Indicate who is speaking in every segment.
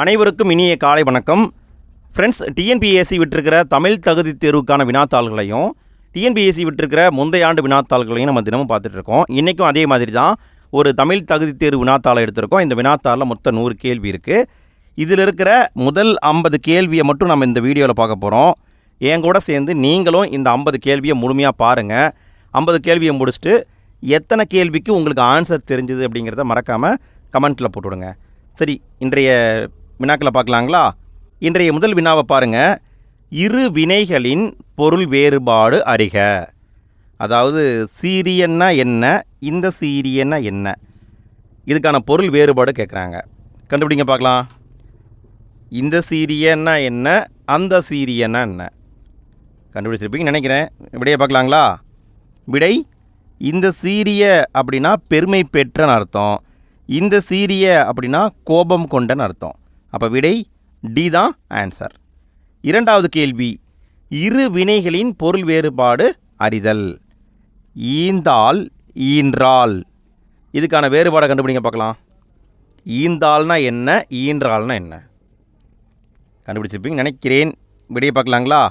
Speaker 1: அனைவருக்கும் இனிய காலை வணக்கம். ஃப்ரெண்ட்ஸ், டிஎன்பிஎஸ்சி விட்டிருக்கிற தமிழ் தகுதி தேர்வுக்கான வினாத்தாள்களையும் டிஎன்பிஎஸ்சி விட்டிருக்கிற முந்தைய ஆண்டு வினாத்தாள்களையும் நம்ம தினமும் பார்த்துட்ருக்கோம். இன்றைக்கும் அதே மாதிரி தான் ஒரு தமிழ் தகுதி தேர்வு வினாத்தாளை எடுத்திருக்கோம். இந்த வினாத்தாளில் மொத்தம் 100 கேள்வி இருக்குது. இதில் இருக்கிற முதல் 50 கேள்வியை மட்டும் நம்ம இந்த வீடியோவில் பார்க்க போகிறோம். என் கூட சேர்ந்து நீங்களும் இந்த 50 கேள்வியை முழுமையாக பாருங்கள். 50 கேள்வியை முடிச்சுட்டு எத்தனை கேள்விக்கு உங்களுக்கு ஆன்சர் தெரிஞ்சுது அப்படிங்கிறத மறக்காமல் கமெண்ட்டில் போட்டுவிடுங்க. சரி, இன்றைய வினாக்களை பார்க்கலாங்களா? இன்றைய முதல் வினாவை பாருங்கள். இரு வினைகளின் பொருள் வேறுபாடு அறிக. அதாவது சீரியன்னா என்ன, இந்த சீரியன்னா என்ன, இதுக்கான பொருள் வேறுபாடு கேட்குறாங்க. கண்டுபிடிங்க பார்க்கலாம். இந்த சீரியன்னா என்ன, அந்த சீரியன்னா என்ன கண்டுபிடிச்சிருப்பீங்கன்னு நினைக்கிறேன். விடையை பார்க்கலாங்களா? விடை, இந்த சீரிய அப்படின்னா பெருமை பெற்றன்னு அர்த்தம், இந்த சீரிய அப்படின்னா கோபம் கொண்டன்னு அர்த்தம். அப்போ விடை டி தான் ஆன்சர். இரண்டாவது கேள்வி, இரு வினைகளின் பொருள் வேறுபாடு அறிதல். ஈந்தால், ஈன்றால், இதுக்கான வேறுபாடை கண்டுபிடிங்க பார்க்கலாம். ஈந்தால்னா என்ன, ஈன்றால்னா என்ன கண்டுபிடிச்சிருப்பீங்கன்னு நினைக்கிறேன். விடையை பார்க்கலாங்களா?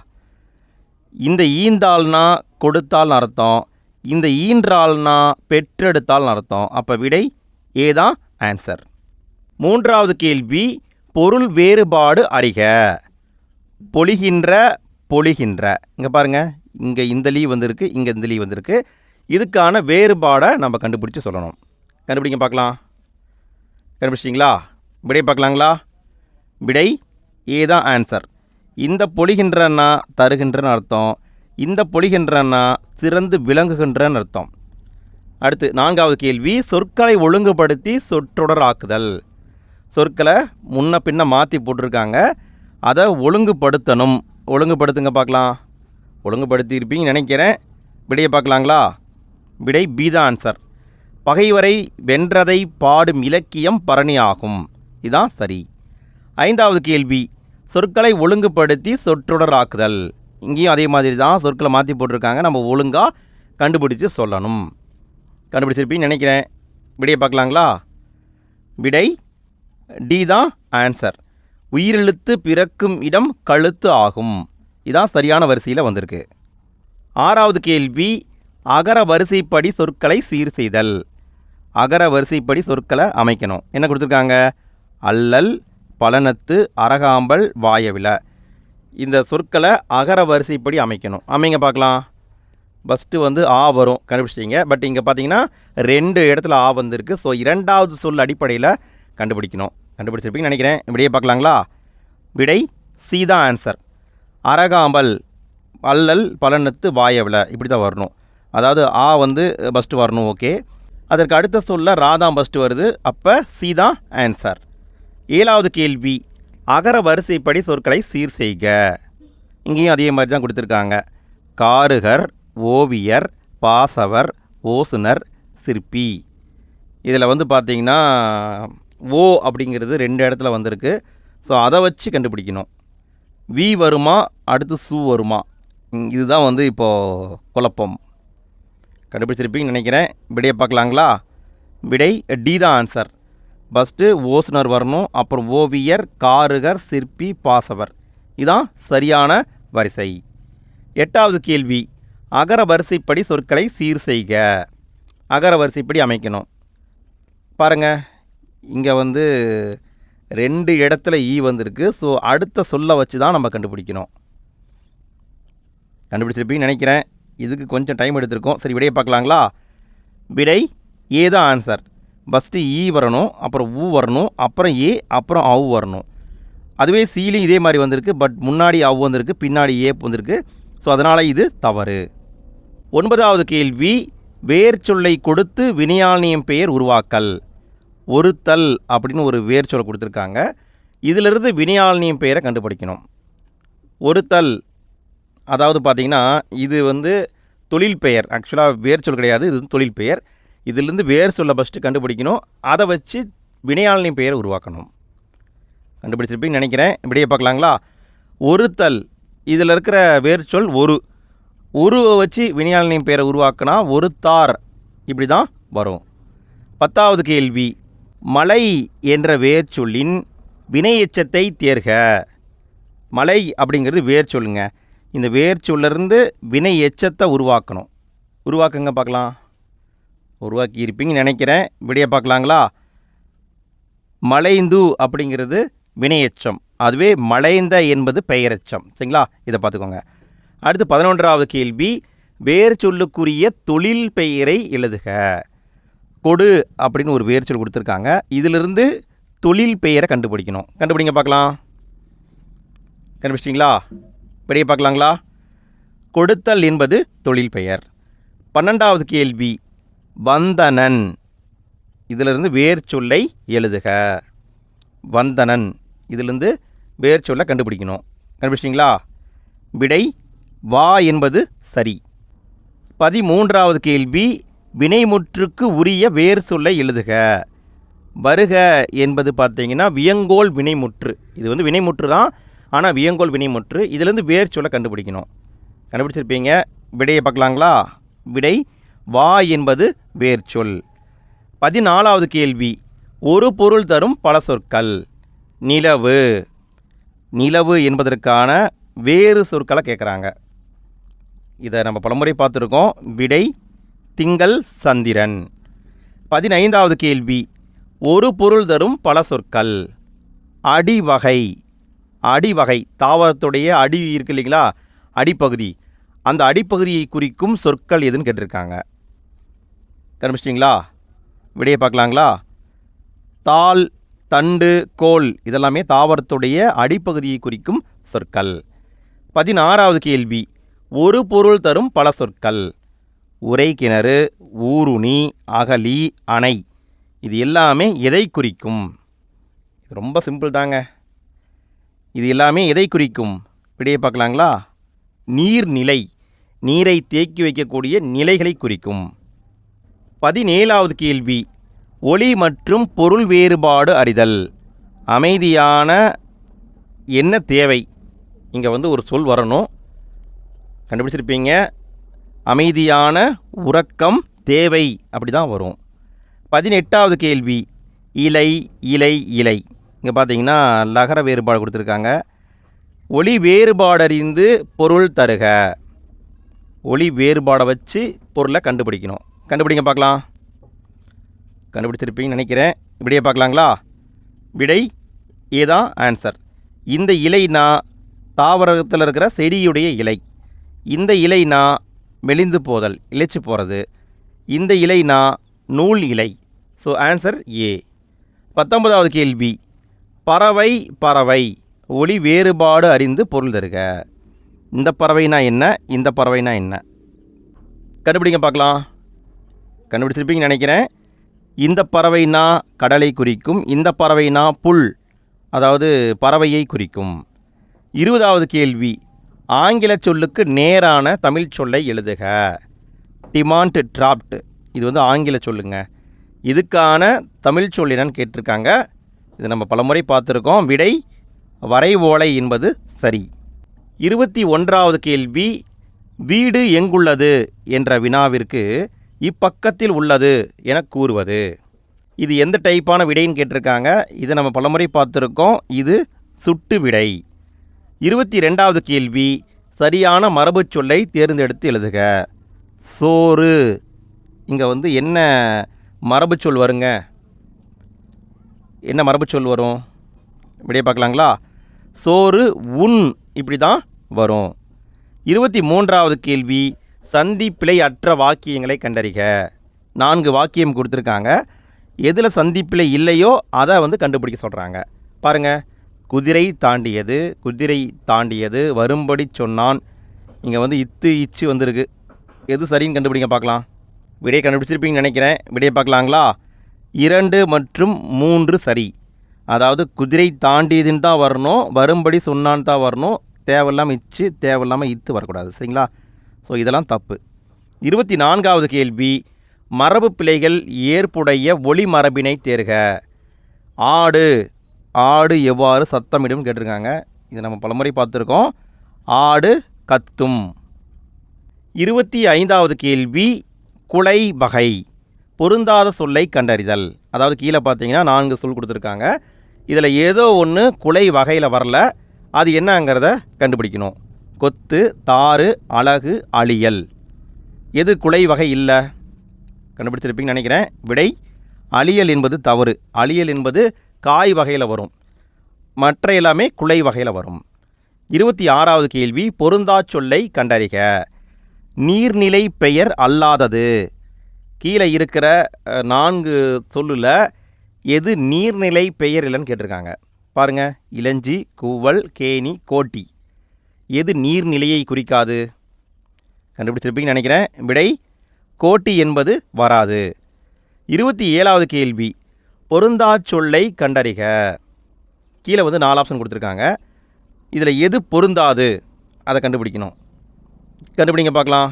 Speaker 1: இந்த ஈந்தால்னா கொடுத்தால்னு அர்த்தம், இந்த ஈன்றால்னா பெற்றெடுத்தால்னு அர்த்தம். அப்போ விடை ஏ தான் ஆன்சர். மூன்றாவது கேள்வி, பொருள் வேறுபாடு அறிக. பொழிகின்ற, பொழிகின்ற, இங்கே பாருங்கள், இங்கே இந்த லீ வந்திருக்கு, இங்கே இந்த லீ வந்திருக்கு. இதுக்கான வேறுபாடை நம்ம கண்டுபிடிச்சி சொல்லணும். கண்டுபிடிங்க பார்க்கலாம். கண்டுபிடிச்சிங்களா? விடை பார்க்கலாங்களா? விடை ஏ தான் ஆன்சர். இந்த பொழிகின்றன்னா தருகின்றன்னு அர்த்தம், இந்த பொழிகின்றன்னா சிறந்து விளங்குகின்றன்னு அர்த்தம். அடுத்து நான்காவது கேள்வி, சொற்களை ஒழுங்குபடுத்தி சொற்றொடர் ஆக்குதல். சொற்களை முன்ன பின்ன மாற்றி போட்டிருக்காங்க, அதை ஒழுங்குபடுத்தணும். ஒழுங்குபடுத்துங்க பார்க்கலாம். ஒழுங்குபடுத்தியிருப்பீங்கன்னு நினைக்கிறேன். விடையை பார்க்கலாங்களா? விடை பி தான் ஆன்சர். பகைவரை வென்றதை பாடும் இலக்கியம் பரணி ஆகும். இதுதான் சரி. ஐந்தாவது கேள்வி, சொற்களை ஒழுங்குபடுத்தி சொற்றொடர் ஆக்குதல். இங்கேயும் அதே மாதிரி தான், சொற்களை மாற்றி போட்டிருக்காங்க, நம்ம ஒழுங்காக கண்டுபிடிச்சி சொல்லணும். கண்டுபிடிச்சிருப்பீங்கன்னு நினைக்கிறேன். விடையை பார்க்கலாங்களா? விடை டி தான் ஆன்சர். உயிரெழுத்து பிறக்கும் இடம் கழுத்து ஆகும். இதான் சரியான வரிசையில் வந்திருக்கு. ஆறாவது கேள்வி, அகர வரிசைப்படி சொற்களை சீர் செய்தல். அகர வரிசைப்படி சொற்களை அமைக்கணும். என்ன கொடுத்துருக்காங்க? அல்லல், பலனத்து, அரகாம்பல், வாயவில. இந்த சொற்களை அகர வரிசைப்படி அமைக்கணும். அமைங்க பார்க்கலாம். ஃபஸ்ட்டு ஆ வரும், கண்டுபிடிச்சிங்க. பட் இங்கே பார்த்தீங்கன்னா 2 இடத்துல ஆ வந்திருக்கு. ஸோ இரண்டாவது சொல் அடிப்படையில் கண்டுபிடிக்கணும். கண்டுபிடிச்சிருப்பீங்கன்னு நினைக்கிறேன். விடையை பார்க்கலாங்களா? விடை சி தான் ஆன்சர். அரகாம்பல், அல்லல், பலனத்து, வாயவில, இப்படி தான் வரணும். அதாவது ஆ ஃபஸ்ட்டு வரணும். ஓகே, அதற்கு அடுத்த சொல்ல ராதாம் ஃபஸ்ட்டு வருது. அப்போ சி தான் ஆன்சர். ஏழாவது கேள்வி, அகர வரிசைப்படி சொற்களை சீர் செய்க. இங்கேயும் அதே மாதிரி தான் கொடுத்துருக்காங்க. காருகர், ஓவியர், பாசவர், ஓசுனர், சிற்பி. இதில் பார்த்தீங்கன்னா ஓ அப்படிங்கிறது 2 இடத்துல வந்திருக்கு. ஸோ அதை வச்சு கண்டுபிடிக்கணும். வி வருமா, அடுத்து சு வருமா, இதுதான் இப்போது குழப்பம். கண்டுபிடிச்சிருப்பீங்கன்னு நினைக்கிறேன். விடையை பார்க்கலாங்களா? விடை டி தான் ஆன்சர். ஃபஸ்ட்டு ஓசுனர் வரணும், அப்புறம் ஓவியர், காருகர், சிற்பி, பாசவர். இதுதான் சரியான வரிசை. எட்டாவது கேள்வி, அகர வரிசைப்படி சொற்களை சீர் செய்க. அகர வரிசைப்படி அமைக்கணும். பாருங்கள், இங்கே 2 இடத்துல ஈ வந்திருக்கு. ஸோ அடுத்த சொல்ல வச்சு தான் நம்ம கண்டுபிடிக்கணும். கண்டுபிடிச்சிருப்பீங்கன்னு நினைக்கிறேன். இதுக்கு கொஞ்சம் டைம் எடுத்திருக்கோம். சரி, விடையை பார்க்கலாங்களா? விடை ஏ தான் ஆன்சர். ஃபஸ்ட்டு ஈ வரணும், அப்புறம் ஊ வரணும், அப்புறம் ஏ, அப்புறம் அவு வரணும். அதுவே சீலையும் இதே மாதிரி வந்திருக்கு. பட் முன்னாடி அவு வந்திருக்கு, பின்னாடி ஏ வந்திருக்கு. ஸோ அதனால் இது தவறு. 9வது கேள்வி, வேர் சொல்லை கொடுத்து வினையாளனியம் பெயர் உருவாக்கல். ஒருத்தல் அப்படின்னு ஒரு வேர் சொல்லை கொடுத்துருக்காங்க. இதிலிருந்து வினையாளனியம் பெயரை கண்டுபிடிக்கணும். ஒருத்தல் அதாவது பார்த்திங்கன்னா இது தொழில் பெயர். ஆக்சுவலாக வேர் சொல் கிடையாது, இது தொழில் பெயர். இதிலிருந்து வேர் சொல்லை ஃபஸ்ட்டு கண்டுபிடிக்கணும், அதை வச்சு வினையாளனியம் பெயரை உருவாக்கணும். கண்டுபிடிச்சிருப்பீங்கன்னு நினைக்கிறேன். இப்படியே பார்க்கலாங்களா? ஒருத்தல், இதில் இருக்கிற வேர் சொல் ஒரு, உருவை வச்சு வினையாளனியம் பெயரை உருவாக்கினா ஒருத்தார், இப்படி தான் வரும். 10வது கேள்வி, மலை என்ற வேர் சொல்லின் வினை எச்சத்தை தேர்க. மலை அப்படிங்கிறது வேர் சொல்லுங்க. இந்த வேர் சொல்லிருந்து வினை எச்சத்தை உருவாக்கணும். உருவாக்குங்க பார்க்கலாம். உருவாக்கி இருப்பீங்கன்னு நினைக்கிறேன். விடையை பார்க்கலாங்களா? மலைந்து அப்படிங்கிறது வினையெச்சம், அதுவே மலைந்த என்பது பெயரெச்சம். சரிங்களா? இதை பார்த்துக்கோங்க. அடுத்து 11வது கேள்வி, வேர் சொல்லுக்குரிய தொழில் பெயரை எழுதுக. கொடு அப்படின்னு ஒரு வேர் சொல் கொடுத்துருக்காங்க. இதிலிருந்து தொழில் பெயரை கண்டுபிடிக்கணும். கண்டுபிடிங்க பார்க்கலாம். கண்டுபிடிச்சிட்டிங்களா? விடையை பார்க்கலாங்களா? கொடுத்தல் என்பது தொழில் பெயர். 12வது கேள்வி, வந்தனன். இதிலிருந்து வேர் சொல்லை எழுதுக. வந்தனன், இதிலிருந்து வேர் சொல்லை கண்டுபிடிக்கணும். கண்டுபிடிச்சிட்டிங்களா? விடை வா என்பது சரி. 13வது கேள்வி, வினைமுற்றுக்கு உரிய வேர் சொல்லை எழுதுக. வருக என்பது பார்த்தீங்கன்னா வியங்கோல் வினைமுற்று. இது வந்து வினைமுற்று தான், ஆனால் வியங்கோல் வினைமுற்று. இதிலேருந்து வேர் சொல்லை கண்டுபிடிக்கணும். கண்டுபிடிச்சிருப்பீங்க. விடையை பார்க்கலாங்களா? விடை வா என்பது வேர் சொல். 14வது கேள்வி, ஒரு பொருள் தரும் பல சொற்கள். நிலவு. நிலவு என்பதற்கான வேறு சொற்களை கேட்குறாங்க. இதை நம்ம பலமுறை பார்த்துருக்கோம். விடை திங்கள் சந்திரன். 15வது கேள்வி, ஒரு பொருள் தரும் பல சொற்கள். அடிவகை. அடிவகை தாவரத்துடைய அடி இருக்கு இல்லைங்களா, அடிப்பகுதி. அந்த அடிப்பகுதியை குறிக்கும் சொற்கள் எதுன்னு கேட்டிருக்காங்க. கண்டுபிடிச்சிட்டிங்களா? விடையை பார்க்கலாங்களா? தாள், தண்டு, கோல் இதெல்லாமே தாவரத்துடைய அடிப்பகுதியை குறிக்கும் சொற்கள். 16வது கேள்வி, ஒரு பொருள் தரும் பல சொற்கள். உரை கிணறு, ஊருணி, அகழி, அணை இது எல்லாமே எதை குறிக்கும்? இது ரொம்ப சிம்பிள் தாங்க. இது எல்லாமே எதை குறிக்கும்? விடையை பார்க்கலாங்களா? நீர்நிலை, நீரை தேக்கி வைக்கக்கூடிய நிலைகளை குறிக்கும். 17வது கேள்வி, ஒளி மற்றும் பொருள் வேறுபாடு அறிதல். அமைதியான என்ன தேவை? இங்கே வந்து ஒரு சொல் வரணும். கண்டுபிடிச்சிருப்பீங்க. அமைதியான உறக்கம் தேவை, அப்படி தான் வரும். 18வது கேள்வி, இலை, இலை, இலை. இங்கே பார்த்தீங்கன்னா லகர வேறுபாடு கொடுத்துருக்காங்க. ஒளி வேறுபாடறிந்து பொருள் தருக. ஒளி வேறுபாடை வச்சு பொருளை கண்டுபிடிக்கணும். கண்டுபிடிங்க பார்க்கலாம். கண்டுபிடிச்சிருப்பீங்கன்னு நினைக்கிறேன். விடையை பார்க்கலாங்களா? விடை ஏதான் ஆன்சர். இந்த இலைனா தாவரத்தில் இருக்கிற செடியுடைய இலை. இந்த இலைனா மெலிந்து போதல், இலைச்சு போகிறது. இந்த இலைனா நூல் இலை. So answer A. 19வது கேள்வி, பறவை, பறவை ஒளி வேறுபாடு அறிந்து பொருள் தருக. இந்த பறவைனா என்ன, இந்த பறவைனா என்ன? கண்டுபிடிங்க பார்க்கலாம். கண்டுபிடிச்சிருப்பீங்கன்னு நினைக்கிறேன். இந்த பறவைனா கடலை குறிக்கும், இந்த பறவைனா புல், அதாவது பறவையை குறிக்கும். 20வது கேள்வி, ஆங்கில சொல்லுக்கு நேரான தமிழ் சொல்லை எழுதுக. டிமாண்ட் டிராப்ட், இது வந்து ஆங்கில சொல்லுங்க. இதுக்கான தமிழ் சொல் என்னன்னு கேட்டிருக்காங்க. இது நம்ம பலமுறை பார்த்துருக்கோம். விடை வரைவோலை என்பது சரி. 21வது கேள்வி, வீடு எங்குள்ளது என்ற வினாவிற்கு இப்பக்கத்தில் உள்ளது என கூறுவது. இது எந்த டைப்பான விடைன்னு கேட்டிருக்காங்க. இதை நம்ம பலமுறை பார்த்துருக்கோம். இது சுட்டு விடை. 22வது கேள்வி, சரியான மரபு சொல்லை தேர்ந்தெடுத்து எழுதுக. சோறு. இங்கே வந்து என்ன மரபு சொல் வருங்க? என்ன மரபு சொல் வரும்? விடையை பார்க்கலாங்களா? சோறு, உன், இப்படி தான் வரும். 23வது கேள்வி, சந்தி பிழை அற்ற வாக்கியங்களை கண்டறிக. 4 வாக்கியம் கொடுத்துருக்காங்க. எதில் சந்திப்பிழை இல்லையோ அதை வந்து கண்டுபிடிக்க சொல்கிறாங்க. பாருங்கள், குதிரை தாண்டியது, குதிரை தாண்டியது, வரும்படி சொன்னான். இங்கே வந்து இத்து, இச்சு வந்திருக்கு. எது சரின்னு கண்டுபிடிங்க பார்க்கலாம். விடையை கண்டுபிடிச்சிருப்பீங்கன்னு நினைக்கிறேன். விடையை பார்க்கலாங்களா? 2 மற்றும் 3 சரி. அதாவது குதிரை தாண்டியதுன்னு தான் வரணும், வரும்படி சொன்னான்னு தான் வரணும். தேவையில்லாமல் இச்சு, தேவையில்லாமல் இத்து வரக்கூடாது. சரிங்களா? ஸோ இதெல்லாம் தப்பு. 24வது கேள்வி, மரபு பிழைகள் ஏற்புடைய ஒளி மரபினை தேர்க. ஆடு. ஆடு எவ்வாறு சத்தமிடும் கேட்டிருக்காங்க. இதை நம்ம பலமுறை பார்த்துருக்கோம். ஆடு கத்தும். 25வது கேள்வி, குலை வகை பொருந்தாத சொல்லை கண்டறிதல். அதாவது கீழே பார்த்தீங்கன்னா 4 சொல் கொடுத்துருக்காங்க. இதில் ஏதோ ஒன்று குலை வகையில் வரல, அது என்னங்கிறத கண்டுபிடிக்கணும். கொத்து, தாறு, அலகு, அழியல். எது குலை வகை இல்லை? கண்டுபிடிச்சிருப்பீங்கன்னு நினைக்கிறேன். விடை அழியல் என்பது தவறு. அழியல் என்பது காய் வகையில் வரும், மற்ற எல்லாமே குலை வகையில் வரும். 26வது கேள்வி, பொருந்தா சொல்லை கண்டறிக. நீர்நிலை பெயர் அல்லாதது. கீழே இருக்கிற 4 சொல்லில் எது நீர்நிலை பெயர் இல்லைன்னு கேட்டிருக்காங்க. பாருங்கள், இளஞ்சி, கூவல், கேணி, கோட்டி. எது நீர்நிலையை குறிக்காது? கண்டுபிடிச்சிருப்பீங்கன்னு நினைக்கிறேன். விடை கோட்டி என்பது வராது. 27வது கேள்வி, பொருந்தா சொல்லை கண்டறிக. கீழே 4 ஆப்ஷன் கொடுத்துருக்காங்க. இதில் எது பொருந்தாது அதை கண்டுபிடிக்கணும். கண்டுபிடிங்க பார்க்கலாம்.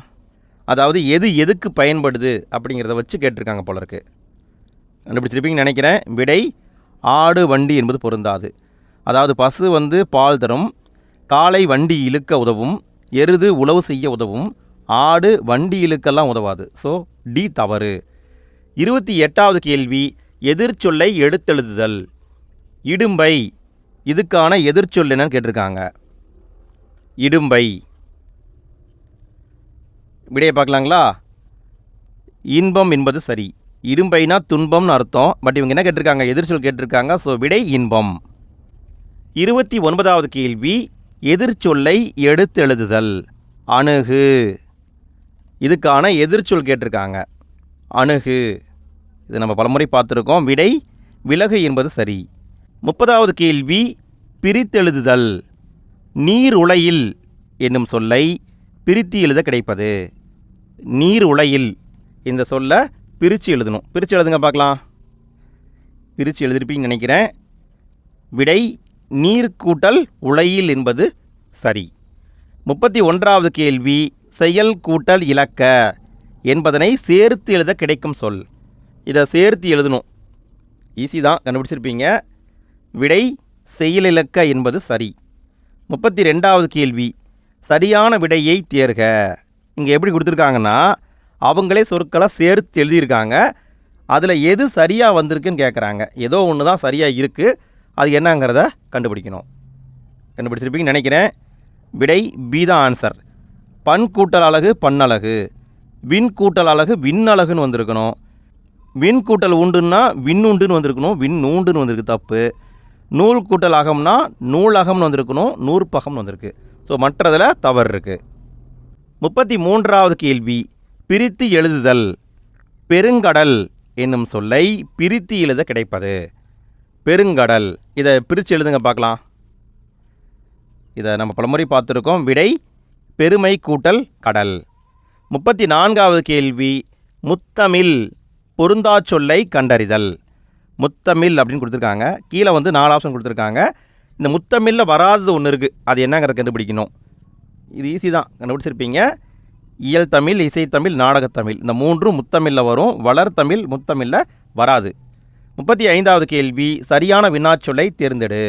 Speaker 1: அதாவது எது எதுக்கு பயன்படுது அப்படிங்கிறத வச்சு கேட்டிருக்காங்க போல இருக்கு. கண்டுபிடிச்சிருப்பீங்கன்னு நினைக்கிறேன். விடை ஆடு, வண்டி என்பது பொருந்தாது. அதாவது பசு பால் தரும், காளை வண்டி இழுக்க உதவும், எருது உழவு செய்ய உதவும், ஆடு வண்டி இழுக்கெல்லாம் உதவாது. ஸோ டி தவறு. 28வது கேள்வி, எதிர்ச்சொல்லை எடுத்தெழுதுதல். இடும்பை, இதுக்கான எதிர்ச்சொல் என்னன்னு கேட்டிருக்காங்க. இடும்பை. விடையை பார்க்கலாங்களா? இன்பம் என்பது சரி. இடும்பைனா துன்பம்னு அர்த்தம். பட் இவங்க என்ன கேட்டிருக்காங்க? எதிர்ச்சொல் கேட்டிருக்காங்க. ஸோ விடை இன்பம். 29வது கேள்வி, எதிர்ச்சொல்லை எடுத்தெழுதுதல். அணுகு, இதுக்கான எதிர்ச்சொல் கேட்டிருக்காங்க. அணுகு, இது நம்ம பலமுறை பார்த்துருக்கோம். விடை விலகு என்பது சரி. 30வது கேள்வி, பிரித்தெழுதுதல். நீர் உலையில் என்னும் சொல்லை பிரித்து எழுத கிடைப்பது. நீர் உலையில் இந்த சொல்லை பிரித்து எழுதணும். பிரித்து எழுதுங்க பார்க்கலாம். பிரித்து எழுதிருப்பீங்கன்னு நினைக்கிறேன். விடை நீர் கூட்டல் உலையில் என்பது சரி. 31வது கேள்வி, செயல் கூட்டல் இலக்க என்பதனை சேர்த்து எழுத கிடைக்கும் சொல். இதை சேர்த்து எழுதணும். ஈஸி தான், கண்டுபிடிச்சிருப்பீங்க. விடை செயலிலக்க என்பது சரி. 32வது கேள்வி, சரியான விடையை தேர்க. இங்கே எப்படி கொடுத்துருக்காங்கன்னா, அவங்களே சொற்களை சேர்த்து எழுதியிருக்காங்க. அதில் எது சரியாக வந்திருக்குன்னு கேட்குறாங்க. ஏதோ ஒன்று தான் சரியாக இருக்குது, அது என்னங்கிறத கண்டுபிடிக்கணும். கண்டுபிடிச்சிருப்பீங்கன்னு நினைக்கிறேன். விடை பி தான் ஆன்சர். பண் கூட்டல் அலகு பன்னழகு, விண் கூட்டல் அலகு விண்ணழகுன்னு வந்திருக்கணும். விண் கூட்டல் உண்டுன்னா விண்ணுண்டுன்னு வந்திருக்கணும். விண்ணூண்டுன்னு வந்திருக்கு, தப்பு. நூல் கூட்டல் அகம்னா நூலகம்னு வந்திருக்கணும். நூற்பகம்னு வந்திருக்கு. ஸோ மற்றதில் தவறு இருக்குது. 33வது கேள்வி, பிரித்து எழுதுதல். பெருங்கடல் என்னும் சொல்லை பிரித்து எழுத கிடைப்பது. பெருங்கடல், இதை பிரித்து எழுதுங்க பார்க்கலாம். இதை நம்ம பலமுறை பார்த்துருக்கோம். விடை பெருமை கூட்டல் கடல். 34வது கேள்வி, முத்தமிழ் பொருந்தா சொல்லை கண்டறிதல். முத்தமிழ் அப்படின்னு கொடுத்துருக்காங்க. கீழே 4 ஆப்ஷன் கொடுத்துருக்காங்க. இந்த முத்தமிழில் வராதது ஒன்று இருக்குது, அது என்னங்கிறத கண்டுபிடிக்கணும். இது ஈஸி தான், கண்டுபிடிச்சிருப்பீங்க. இயல் தமிழ், இசைத்தமிழ், நாடகத்தமிழ், இந்த 3ம் முத்தமிழில் வரும். வளர்த்தமிழ் முத்தமிழில் வராது. 35வது கேள்வி, சரியான வினாச்சொல்லை தேர்ந்தெடு.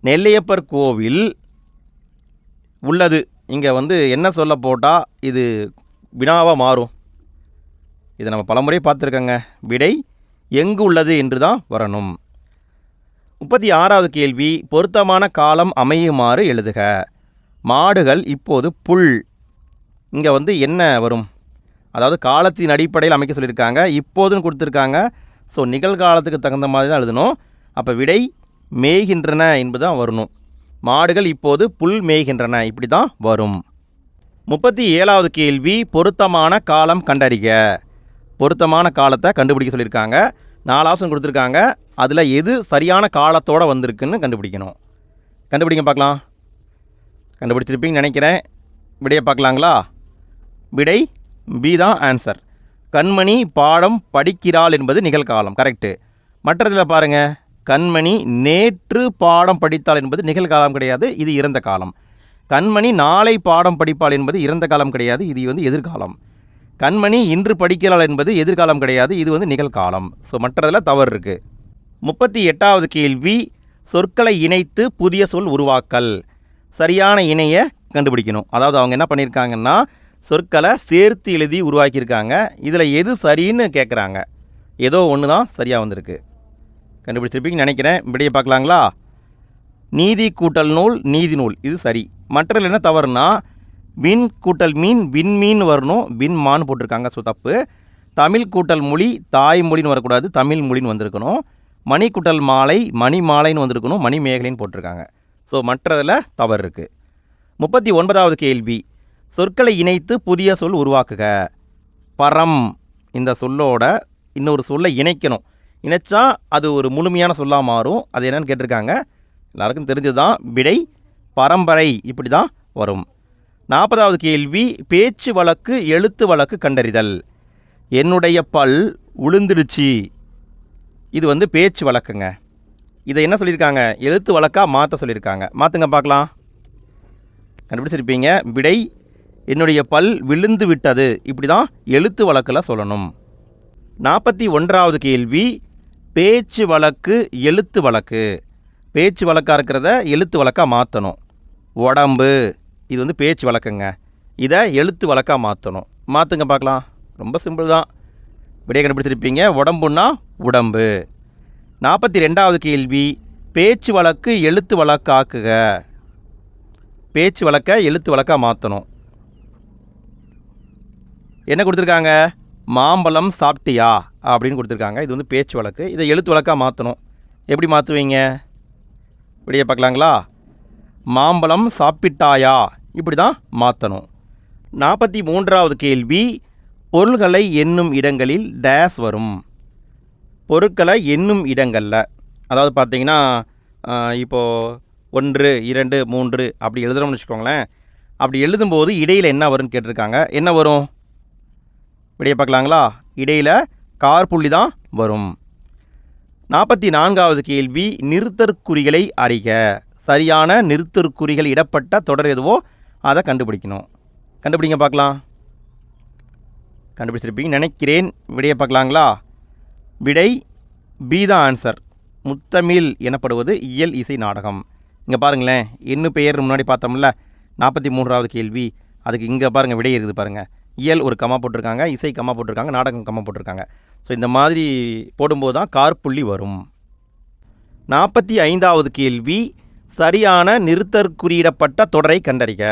Speaker 1: நெல்லையப்பர் கோவில் உள்ளது. இங்கே என்ன சொல்ல போட்டால் இது வினாவாக மாறும். இதை நம்ம பலமுறை பார்த்துருக்கோங்க. விடை எங்கு உள்ளது என்று தான் வரணும். 36வது கேள்வி, பொருத்தமான காலம் அமையுமாறு எழுதுக. மாடுகள் இப்போது புல். இங்கே என்ன வரும்? அதாவது காலத்தின் அடிப்படையில் அமைக்க சொல்லியிருக்காங்க. இப்போதுன்னு கொடுத்துருக்காங்க. ஸோ நிகழ்காலத்துக்கு தகுந்த மாதிரி தான் எழுதணும். அப்போ விடை மேய்கின்றன என்பது தான் வரணும். மாடுகள் இப்போது புல் மேய்கின்றன, இப்படி தான் வரும். 37வது கேள்வி, பொருத்தமான காலம் கண்டறிக. பொருத்தமான காலத்தை கண்டுபிடிக்க சொல்லியிருக்காங்க. 4 ஆப்ஷன் கொடுத்துருக்காங்க. அதில் எது சரியான காலத்தோடு வந்திருக்குன்னு கண்டுபிடிக்கணும். கண்டுபிடிங்க பார்க்கலாம். கண்டுபிடிச்சிருப்பீங்கன்னு நினைக்கிறேன். விடையை பார்க்கலாங்களா? விடை பி தான் ஆன்சர். கண்மணி பாடம் படிக்கிறாள் என்பது நிகழ்காலம், கரெக்டு. மற்றதில் பாருங்கள், கண்மணி நேற்று பாடம் படித்தாள் என்பது நிகழ்காலம் கிடையாது, இது இறந்த காலம். கண்மணி நாளை பாடம் படிப்பாள் என்பது இறந்த காலம் கிடையாது, இது எதிர்காலம். கண்மணி இன்று படிக்கிறாள் என்பது எதிர்காலம் கிடையாது, இது நிகழ்காலம். ஸோ மற்றதில் தவறு இருக்குது. 38வது கேள்வி, சொற்களை இணைத்து புதிய சொல் உருவாக்கல். சரியான இணையை கண்டுபிடிக்கணும். அதாவது அவங்க என்ன பண்ணியிருக்காங்கன்னா, சொற்களை சேர்த்து எழுதி உருவாக்கியிருக்காங்க. இதில் எது சரின்னு கேட்குறாங்க. ஏதோ ஒன்று தான் சரியாக வந்திருக்கு. கண்டுபிடிச்சிருப்பீங்கன்னு நினைக்கிறேன். விடையை பார்க்கலாங்களா? நீதி கூட்டல் நூல் நீதி நூல், இது சரி. மற்றதில் என்ன தவறுனா விண் கூட்டல் மீன் விண்மீன் வரணும், விண்மான்னு போட்டிருக்காங்க, ஸோ தப்பு. தமிழ் கூட்டல் மொழி தாய்மொழின்னு வரக்கூடாது, தமிழ் மொழின்னு வந்திருக்கணும். மணி கூட்டல் மாலை மணி மாலைன்னு வந்திருக்கணும், மணி மேகலைன்னு போட்டிருக்காங்க. ஸோ மற்றதில் தவறு இருக்குது. 39வது கேள்வி, சொற்களை இணைத்து புதிய சொல் உருவாக்குக. பரம் இந்த சொல்லோட இன்னொரு சொல்லை இணைக்கணும். இணைச்சா அது ஒரு முழுமையான சொல்லாக மாறும். அது என்னன்னு கேட்டிருக்காங்க. எல்லாருக்கும் தெரிஞ்சது தான். விடை பரம்பரை, இப்படி தான் வரும். 40வது கேள்வி, பேச்சு வழக்கு எழுத்து வழக்கு கண்டறிதல். என்னுடைய பல் உளுந்துடுச்சு, இது பேச்சு வழக்குங்க. இதை என்ன சொல்லியிருக்காங்க? எழுத்து வழக்காக மாற்ற சொல்லியிருக்காங்க. மாற்றுங்க பார்க்கலாம். கண்டுபிடிச்சிருப்பீங்க. விடை என்னுடைய பல் விழுந்து விட்டது, இப்படி தான் எழுத்து வழக்கில் சொல்லணும். 41வது கேள்வி, பேச்சு வழக்கு எழுத்து வழக்கு. பேச்சு வழக்காக இருக்கிறத எழுத்து வழக்காக மாற்றணும். உடம்பு, இது பேச்சு வழக்குங்க. இதை எழுத்து வழக்காக மாற்றணும். மாற்றுங்க பார்க்கலாம். ரொம்ப சிம்பிள் தான். விடையை கண்டுபிடிச்சிருப்பீங்க. உடம்புன்னா உடம்பு. 42வது கேள்வி, பேச்சு வழக்கு எழுத்து வழக்காக்குக. பேச்சு வழக்கை எழுத்து வழக்காக மாற்றணும். என்ன கொடுத்துருக்காங்க? மாம்பழம் சாப்பிட்டியா அப்படின்னு கொடுத்துருக்காங்க. இது பேச்சு வழக்கு. இதை எழுத்து வழக்காக மாற்றணும். எப்படி மாற்றுவீங்க? விடையை பார்க்கலாங்களா? மாம்பழம் சாப்பிட்டாயா, இப்படி தான் மாற்றணும். 43வது கேள்வி, பொருள்களை எண்ணும் இடங்களில் டேஸ் வரும். பொருட்களை எண்ணும் இடங்களில், அதாவது பார்த்தீங்கன்னா இப்போது 1 2 3 அப்படி எழுதுகிறோம்னு வச்சுக்கோங்களேன். அப்படி எழுதும்போது இடையில் என்ன வரும்னு கேட்டிருக்காங்க. என்ன வரும்? விடையை பார்க்கலாங்களா? இடையில் கார்புள்ளி தான் வரும். 44வது கேள்வி, நிறுத்தற்குறிகளை அறிக. சரியான நிறுத்தற்குறிகள் இடப்பட்ட தொடர் எதுவோ அதை கண்டுபிடிக்கணும். கண்டுபிடிங்க பார்க்கலாம். கண்டுபிடிச்சிருப்பீங்க நினைக்கிறேன். விடையை பார்க்கலாங்களா? விடை பி தான் ஆன்சர். முத்தமிழ் எனப்படுவது இயல் இசை நாடகம். இங்கே பாருங்களேன், என்ன பெயர் முன்னாடி பார்த்தோம்ல 43வது கேள்வி, அதுக்கு இங்கே பாருங்கள் விடை இருக்குது பாருங்கள். இயல் ஒரு கம்மா போட்டிருக்காங்க, இசை கம்மா போட்டிருக்காங்க, நாடகம் கம்மா போட்டிருக்காங்க. ஸோ இந்த மாதிரி போடும்போது தான் கார்புள்ளி வரும். 45வது கேள்வி, சரியான நிறுத்தற்குறியிடப்பட்ட தொடரை கண்டறிக.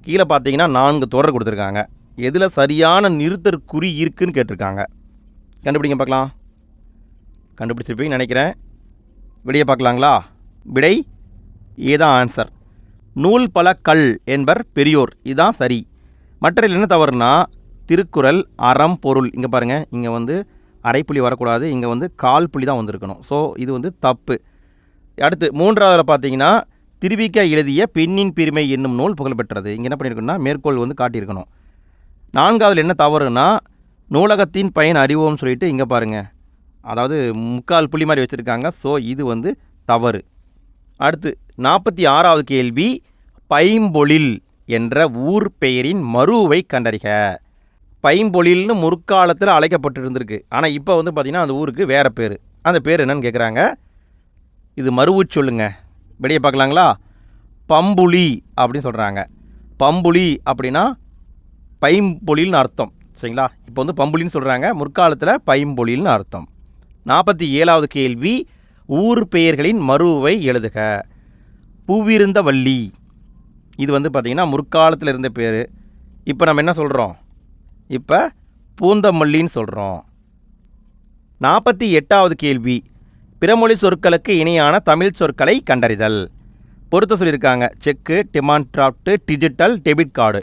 Speaker 1: கீழே பார்த்தீங்கன்னா 4 தொடர் கொடுத்துருக்காங்க. எதில் சரியான நிறுத்தற்குறி இருக்குதுன்னு கேட்டிருக்காங்க. கண்டுபிடிங்க பார்க்கலாம். கண்டுபிடிச்சிருப்பீங்கன்னு நினைக்கிறேன். விடையை பார்க்கலாங்களா? விடை ஏதான் ஆன்சர். நூல் பல கல் என்பர் பெரியோர், இதுதான் சரி. மற்றதில் என்ன தவறுனா திருக்குறள் அறம் பொருள், இங்கே பாருங்கள், இங்கே அரைப்புள்ளி வரக்கூடாது, இங்கே கால் புள்ளி தான் வந்திருக்கணும். ஸோ இது தப்பு. அடுத்து 3வது பார்த்தீங்கன்னா திருவிக்க எழுதிய பெண்ணின் பெருமை என்னும் நூல் புகழ்பெற்றது. இங்கே என்ன பண்ணியிருக்கணும்னா மேற்கோள் காட்டியிருக்கணும். 4வது என்ன தவறுனா நூலகத்தின் பயன் அறிவோம்னு சொல்லிட்டு இங்கே பாருங்கள், அதாவது முக்கால் புள்ளி மாதிரி வச்சுருக்காங்க. ஸோ இது தவறு. அடுத்து 46வது கேள்வி, பைம்பொழில் என்ற ஊர் பெயரின் மருவை கண்டறிக. பைம்பொழில்னு முற்காலத்தில் அழைக்கப்பட்டு இருந்திருக்கு. ஆனால் இப்போ பார்த்திங்கன்னா அந்த ஊருக்கு வேறு பேர். அந்த பேர் என்னன்னு கேட்குறாங்க. இது மருவு சொல்லுங்க. விடையை பார்க்கலாங்களா? பம்புலி அப்படின்னு சொல்கிறாங்க. பம்புலி அப்படின்னா பைம்பொழில்னு அர்த்தம், சரிங்களா? இப்போ பம்புலின்னு சொல்கிறாங்க, முற்காலத்தில் பைம்பொழில்னு அர்த்தம். 47வது கேள்வி, ஊர் பெயர்களின் மருவை எழுதுக. பூவிருந்த வள்ளி, இது பார்த்திங்கன்னா முற்காலத்தில் இருந்த பேர். இப்போ நம்ம என்ன சொல்கிறோம்? இப்போ பூந்தமல்லின்னு சொல்கிறோம். 48வது கேள்வி, பிறமொழி சொற்களுக்கு இணையான தமிழ் சொற்களை கண்டறிதல். பொறுத்த சொல்லியிருக்காங்க. Cheque, demand draft, digital, debit card.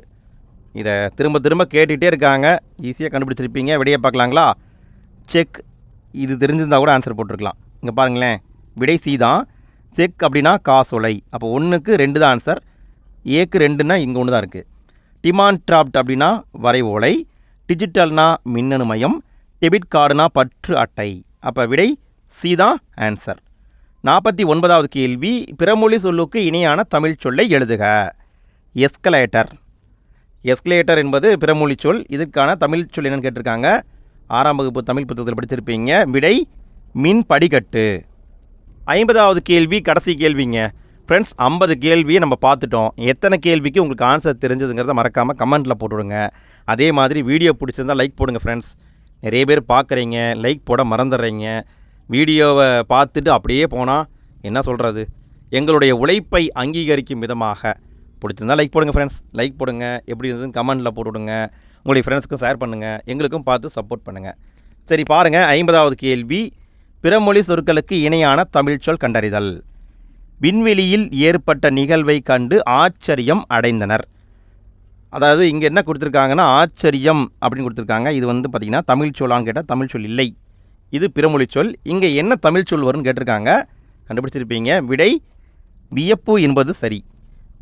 Speaker 1: இதை திரும்ப திரும்ப கேட்டுகிட்டே இருக்காங்க. ஈஸியாக கண்டுபிடிச்சிருப்பீங்க. விடையை பார்க்கலாங்களா? செக், இது தெரிஞ்சிருந்தால் கூட ஆன்சர் போட்டிருக்கலாம். இங்கே பாருங்களேன், விடை சி தான். செக் அப்படின்னா காசோலை. அப்போ 1க்கு 2 தான் ஆன்சர். ஏக்கு 2ன்னா இங்கே 1 தான் இருக்குது. டிமாண்ட் டிராஃப்ட் அப்படின்னா வரை ஓலை. டிஜிட்டல்னா மின்னணு மையம். டெபிட் கார்டுனா பற்று அட்டை. அப்போ விடை சி தான் ஆன்சர். 49வது கேள்வி, பிறமொழி சொல்லுக்கு இணையான தமிழ் சொல்லை எழுதுக. எஸ்கலேட்டர். எஸ்கலேட்டர் என்பது பிறமொழி சொல். இதுக்கான தமிழ் சொல் என்னன்னு கேட்டிருக்காங்க. 6ஆம் வகுப்பு தமிழ் புத்தகத்தில் படிச்சிருப்பீங்க. விடை மின் படிக்கட்டு. 50வது கேள்வி கடைசி கேள்விங்க. ஃப்ரெண்ட்ஸ், 50 கேள்வியை நம்ம பார்த்துட்டோம். எத்தனை கேள்விக்கு உங்களுக்கு ஆன்சர் தெரிஞ்சதுங்கிறத மறக்காமல் கமெண்ட்டில் போட்டுவிடுங்க. அதே மாதிரி வீடியோ பிடிச்சிருந்தால் லைக் போடுங்க ஃப்ரெண்ட்ஸ். நிறைய பேர் பார்க்குறீங்க, லைக் போட மறந்துடுறீங்க. வீடியோவை பார்த்துட்டு அப்படியே போனால் என்ன சொல்கிறது, எங்களுடைய உழைப்பை அங்கீகரிக்கும் விதமாக பிடிச்சிருந்தால் லைக் போடுங்க ஃப்ரெண்ட்ஸ், லைக் போடுங்க. எப்படி இருந்ததுன்னு கமெண்டில் போட்டுவிடுங்க. உங்களுடைய ஃப்ரெண்ட்ஸுக்கும் ஷேர் பண்ணுங்கள், எங்களுக்கும் பார்த்து சப்போர்ட் பண்ணுங்கள். சரி பாருங்கள், 50வது கேள்வி. பிறமொழி சொற்களுக்கு இணையான தமிழ்ச்சொல் கண்டறிதல். விண்வெளியில் ஏற்பட்ட நிகழ்வை கண்டு ஆச்சரியம் அடைந்தனர். அதாவது இங்கே என்ன கொடுத்துருக்காங்கன்னா ஆச்சரியம் அப்படின்னு கொடுத்துருக்காங்க. இது வந்து பார்த்திங்கன்னா தமிழ்ச்சொல்லான்னு கேட்டால் தமிழ்ச்சொல் இல்லை, இது பிறமொழி சொல். இங்கே என்ன தமிழ்ச்சொல் வரும்னு கேட்டிருக்காங்க, கண்டுபிடிச்சிருப்பீங்க. விடை வியப்பு என்பது சரி.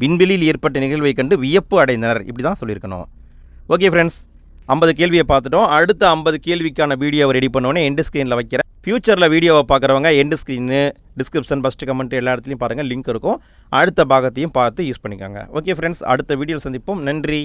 Speaker 1: விண்வெளியில் ஏற்பட்ட நிகழ்வை கண்டு வியப்பு அடைந்தனர், இப்படி தான் சொல்லியிருக்கணும். ஓகே ஃப்ரெண்ட்ஸ், 50 கேள்வியை பார்த்துட்டோம். அடுத்த 50 கேள்விக்கான வீடியோவை ரெடி பண்ணோன்னே எண்டு ஸ்க்ரீனில் வைக்கிறேன். ஃப்யூச்சரில் வீடியோவை பார்க்குறவங்க end screen, description, first comment எல்லா இடத்துலையும் பாருங்கள், லிங்க் இருக்கும். அடுத்த பாகத்தையும் பார்த்து யூஸ் பண்ணிக்கோங்க. ஓகே ஃப்ரெண்ட்ஸ், அடுத்த வீடியோவில் சந்திப்போம். நன்றி.